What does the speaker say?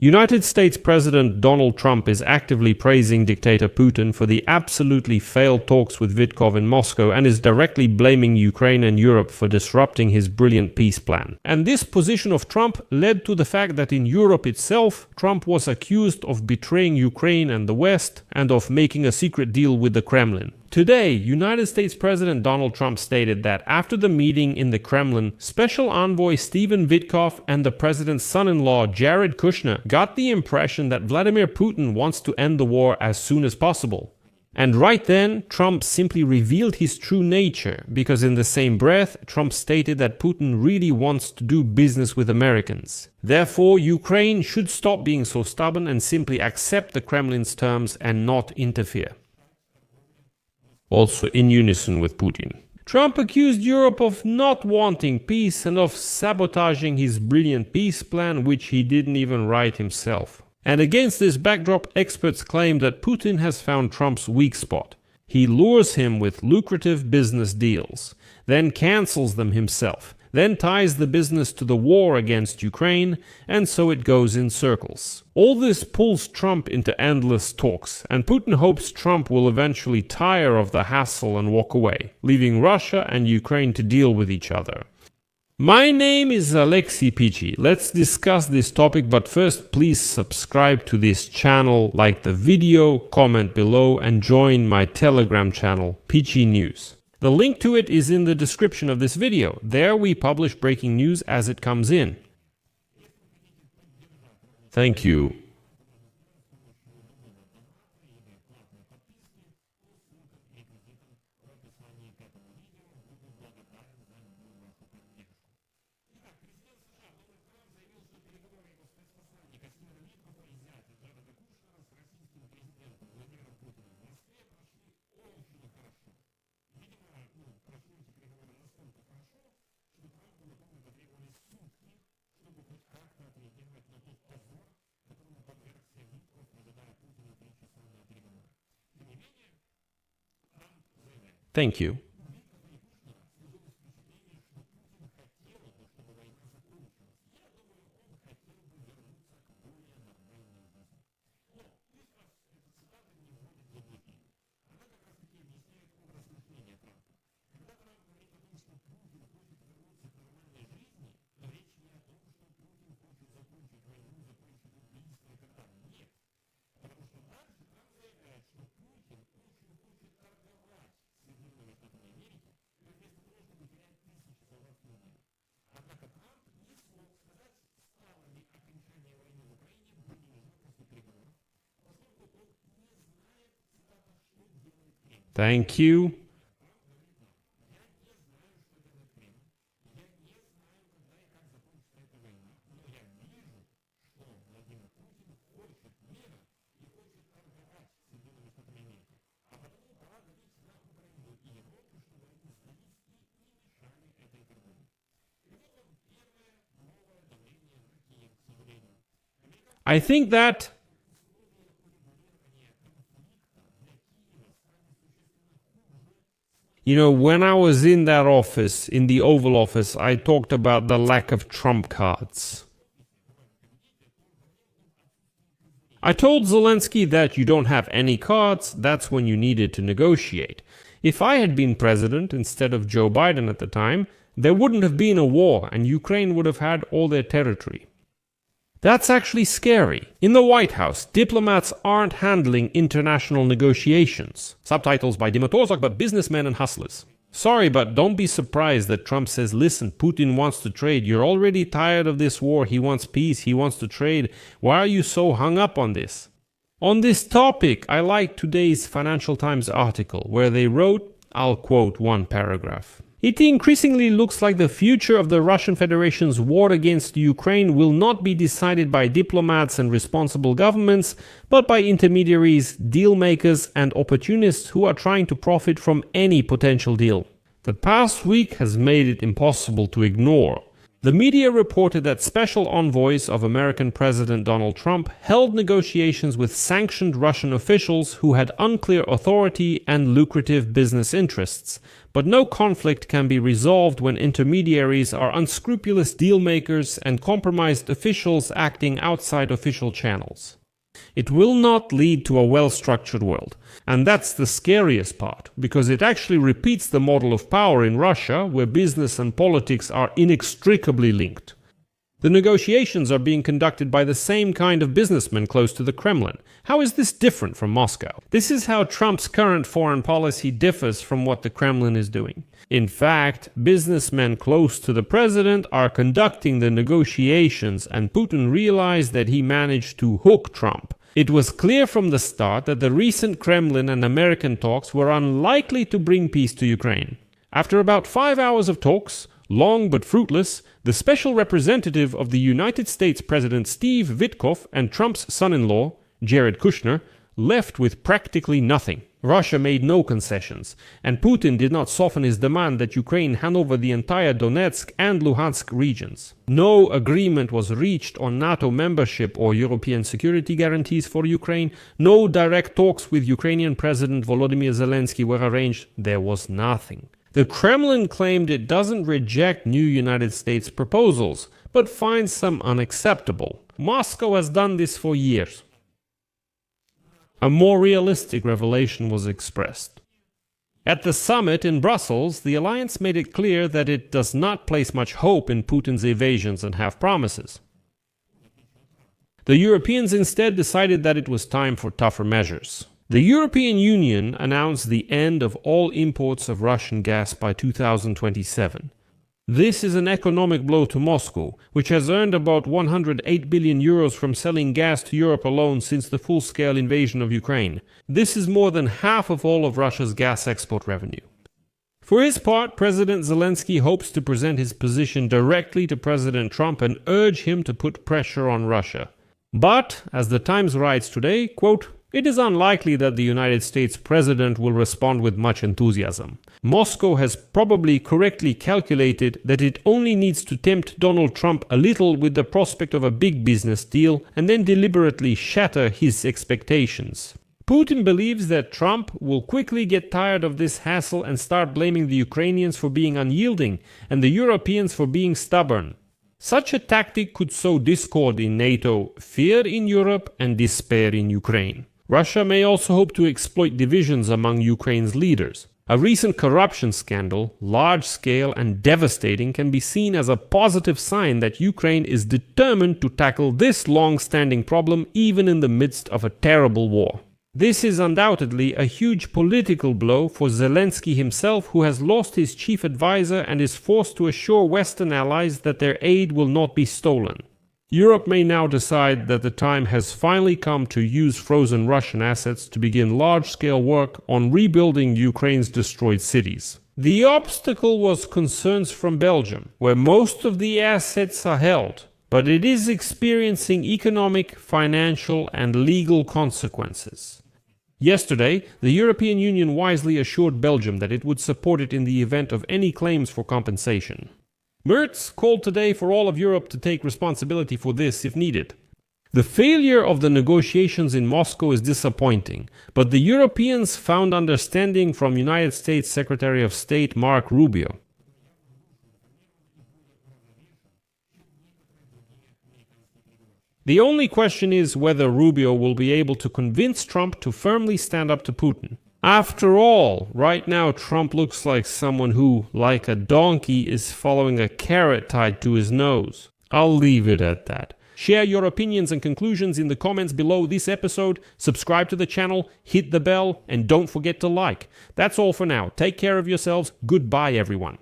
United States President Donald Trump is actively praising dictator Putin for the absolutely failed talks with Witkoff in Moscow and is directly blaming Ukraine and Europe for disrupting his brilliant peace plan. And this position of Trump led to the fact that in Europe itself, Trump was accused of betraying Ukraine and the West and of making a secret deal with the Kremlin. Today, United States President Donald Trump stated that after the meeting in the Kremlin, Special Envoy Stephen Witkoff and the president's son-in-law Jared Kushner got the impression that Vladimir Putin wants to end the war as soon as possible. And right then, Trump simply revealed his true nature, because in the same breath, Trump stated that Putin really wants to do business with Americans. Therefore, Ukraine should stop being so stubborn and simply accept the Kremlin's terms and not interfere. Also in unison with Putin. Trump accused Europe of not wanting peace and of sabotaging his brilliant peace plan, which he didn't even write himself. And against this backdrop, experts claim that Putin has found Trump's weak spot. He lures him with lucrative business deals, then cancels them himself, then ties the business to the war against Ukraine, and so it goes in circles. All this pulls Trump into endless talks, and Putin hopes Trump will eventually tire of the hassle and walk away, leaving Russia and Ukraine to deal with each other. My name is Alexei Pichi. Let's discuss this topic, but first please subscribe to this channel, like the video, comment below, and join my Telegram channel, Pichi News. The link to it is in the description of this video. There we publish breaking news as it comes in. Thank you. Thank you. Thank you. I think that when I was in that office, in the Oval Office, I talked about the lack of trump cards. I told Zelensky that you don't have any cards, that's when you needed to negotiate. If I had been president instead of Joe Biden at the time, there wouldn't have been a war and Ukraine would have had all their territory. That's actually scary. In the White House, diplomats aren't handling international negotiations. Subtitles by Dima Torzak, but businessmen and hustlers. Sorry, but don't be surprised that Trump says, listen, Putin wants to trade. You're already tired of this war. He wants peace. He wants to trade. Why are you so hung up on this? On this topic, I like today's Financial Times article, where they wrote, I'll quote one paragraph. It increasingly looks like the future of the Russian Federation's war against Ukraine will not be decided by diplomats and responsible governments, but by intermediaries, deal makers, and opportunists who are trying to profit from any potential deal. The past week has made it impossible to ignore. The media reported that special envoys of American President Donald Trump held negotiations with sanctioned Russian officials who had unclear authority and lucrative business interests. But no conflict can be resolved when intermediaries are unscrupulous dealmakers and compromised officials acting outside official channels. It will not lead to a well-structured world. And that's the scariest part, because it actually repeats the model of power in Russia, where business and politics are inextricably linked. The negotiations are being conducted by the same kind of businessmen close to the Kremlin. How is this different from Moscow? This is how Trump's current foreign policy differs from what the Kremlin is doing. In fact, businessmen close to the president are conducting the negotiations, and Putin realized that he managed to hook Trump. It was clear from the start that the recent Kremlin and American talks were unlikely to bring peace to Ukraine. After about 5 hours of talks, long but fruitless, the special representative of the United States President Steve Witkoff and Trump's son-in-law, Jared Kushner, left with practically nothing. Russia made no concessions, and Putin did not soften his demand that Ukraine hand over the entire Donetsk and Luhansk regions. No agreement was reached on NATO membership or European security guarantees for Ukraine. No direct talks with Ukrainian President Volodymyr Zelensky were arranged. There was nothing. The Kremlin claimed it doesn't reject new United States proposals, but finds some unacceptable. Moscow has done this for years. A more realistic revelation was expressed. At the summit in Brussels, the alliance made it clear that it does not place much hope in Putin's evasions and half-promises. The Europeans instead decided that it was time for tougher measures. The European Union announced the end of all imports of Russian gas by 2027. This is an economic blow to Moscow, which has earned about 108 billion euros from selling gas to Europe alone since the full-scale invasion of Ukraine. This is more than half of all of Russia's gas export revenue. For his part, President Zelensky hopes to present his position directly to President Trump and urge him to put pressure on Russia. But, as the Times writes today, quote, "It is unlikely that the United States president will respond with much enthusiasm. Moscow has probably correctly calculated that it only needs to tempt Donald Trump a little with the prospect of a big business deal and then deliberately shatter his expectations." Putin believes that Trump will quickly get tired of this hassle and start blaming the Ukrainians for being unyielding and the Europeans for being stubborn. Such a tactic could sow discord in NATO, fear in Europe, and despair in Ukraine. Russia may also hope to exploit divisions among Ukraine's leaders. A recent corruption scandal, large-scale and devastating, can be seen as a positive sign that Ukraine is determined to tackle this long-standing problem even in the midst of a terrible war. This is undoubtedly a huge political blow for Zelensky himself, who has lost his chief advisor and is forced to assure Western allies that their aid will not be stolen. Europe may now decide that the time has finally come to use frozen Russian assets to begin large-scale work on rebuilding Ukraine's destroyed cities. The obstacle was concerns from Belgium, where most of the assets are held, but it is experiencing economic, financial, and legal consequences. Yesterday, the European Union wisely assured Belgium that it would support it in the event of any claims for compensation. Merz called today for all of Europe to take responsibility for this if needed. The failure of the negotiations in Moscow is disappointing, but the Europeans found understanding from United States Secretary of State Marco Rubio. The only question is whether Rubio will be able to convince Trump to firmly stand up to Putin. After all, right now Trump looks like someone who, like a donkey, is following a carrot tied to his nose. I'll leave it at that. Share your opinions and conclusions in the comments below this episode, subscribe to the channel, hit the bell, and don't forget to like. That's all for now. Take care of yourselves. Goodbye, everyone.